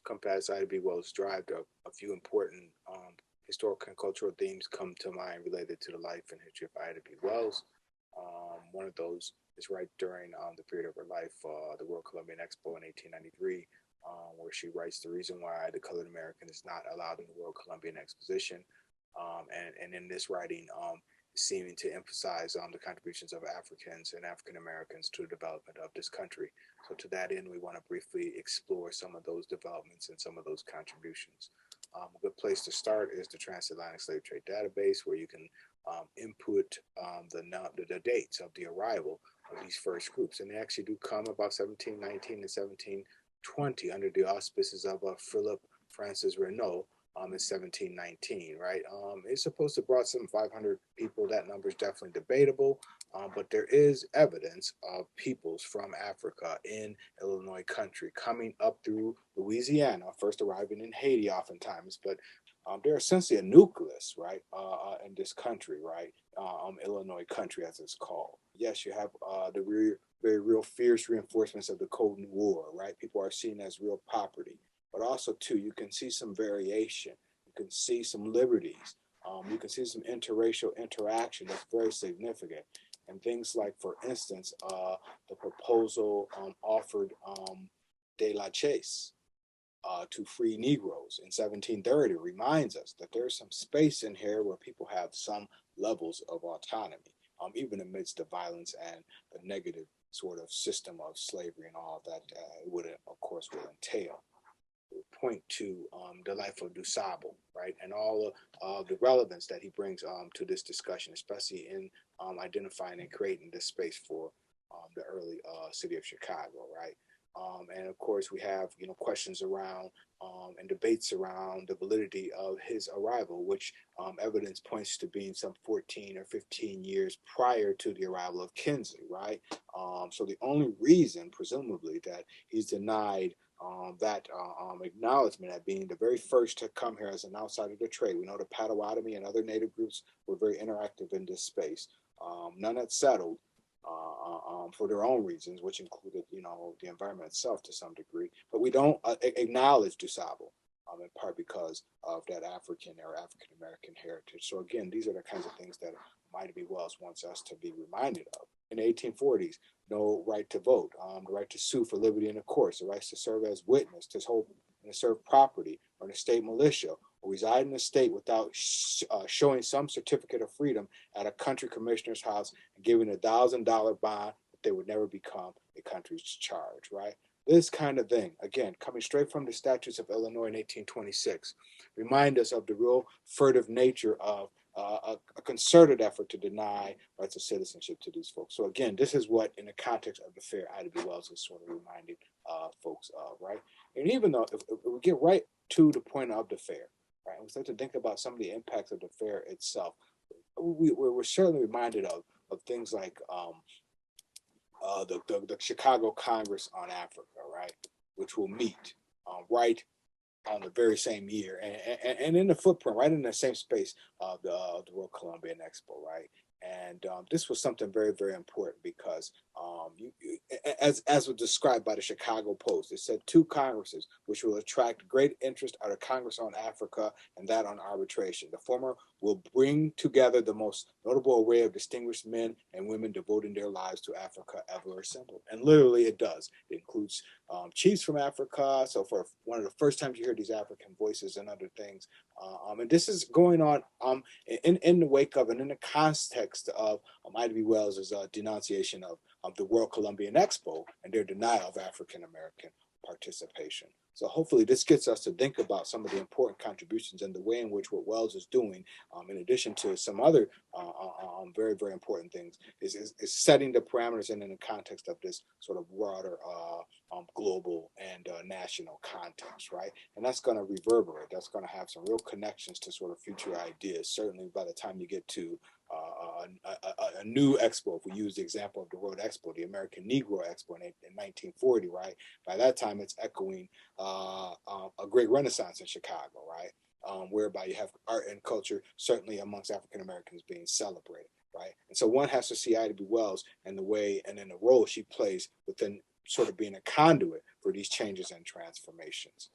Compass Ida B. Wells' drive, a few important historical and cultural themes come to mind related to the life and history of Ida B. Wells. One of those is right during the period of her life, the World Columbian Expo in 1893, where she writes the reason why the colored American is not allowed in the World Columbian Exposition. And in this writing, seeming to emphasize the contributions of Africans and African Americans to the development of this country. So to that end, we want to briefly explore some of those developments and some of those contributions. A good place to start is the Transatlantic Slave Trade Database, where you can input the dates of the arrival of these first groups. And they actually do come about 1719 and 1720 under the auspices of Philip Francis Renault in 1719, right? It's supposed to have brought some 500 people. That number is definitely debatable, but there is evidence of peoples from Africa in Illinois country coming up through Louisiana, first arriving in Haiti oftentimes, but they're essentially a nucleus, right, in this country, right, Illinois country as it's called. Yes, you have the very real fierce reinforcements of the Cold War, right? People are seen as real property. But also, too, you can see some variation. You can see some liberties. You can see some interracial interaction that's very significant. And things like, for instance, the proposal offered De La Chase to free Negroes in 1730 reminds us that there's some space in here where people have some levels of autonomy, even amidst the violence and the negative sort of system of slavery and all that it would, of course, will entail. Point to the life of DuSable, right, and all of the relevance that he brings to this discussion, especially in identifying and creating this space for the early city of Chicago, right. And of course, we have questions around and debates around the validity of his arrival, which evidence points to being some 14 or 15 years prior to the arrival of Kinsley, right. So the only reason, presumably, that he's denied that acknowledgement at being the very first to come here as an outsider of the trade. We know the Potawatomi and other native groups were very interactive in this space. None had settled for their own reasons, which included, the environment itself to some degree. But we don't acknowledge DuSable, in part because of that African or African American heritage. So again, these are the kinds of things that Ida B. Wells wants us to be reminded of. In the 1840s, no right to vote, the right to sue for liberty in the courts, the rights to serve as witness, to hold and to serve property, or in a state militia, or reside in the state without showing some certificate of freedom at a country commissioner's house and giving $1,000 bond that they would never become a country's charge, right? This kind of thing, again, coming straight from the statutes of Illinois in 1826, remind us of the real furtive nature of a concerted effort to deny rights of citizenship to these folks. So again, this is what, in the context of the fair, Ida B. Wells is sort of reminding folks of, right? And even though if we get right to the point of the fair, right, and we start to think about some of the impacts of the fair itself, we're certainly reminded of things like the Chicago Congress on Africa, right, which will meet right on the very same year, and in the footprint, right in the same space of the World Columbian Expo, right? And this was something very, very important because, as was described by the Chicago Post, it said 2 congresses which will attract great interest are the Congress on Africa and that on arbitration. The former will bring together the most notable array of distinguished men and women devoting their lives to Africa ever assembled. And literally it does. It includes chiefs from Africa. So for one of the first times you hear these African voices and other things. And this is going on in the wake of and in the context of Ida B. Wells' denunciation of the World Columbian Expo and their denial of African American participation. So hopefully this gets us to think about some of the important contributions and the way in which what Wells is doing, in addition to some other very, very important things, is setting the parameters and in the context of this sort of broader global and national context, right? And that's going to reverberate. That's going to have some real connections to sort of future ideas. Certainly by the time you get to a new expo, if we use the example of the World Expo, the American Negro Expo in 1940, right? By that time, it's echoing a great renaissance in Chicago, right? Whereby you have art and culture, certainly amongst African Americans, being celebrated, right? And so one has to see Ida B. Wells and the way and in the role she plays within sort of being a conduit for these changes and transformations.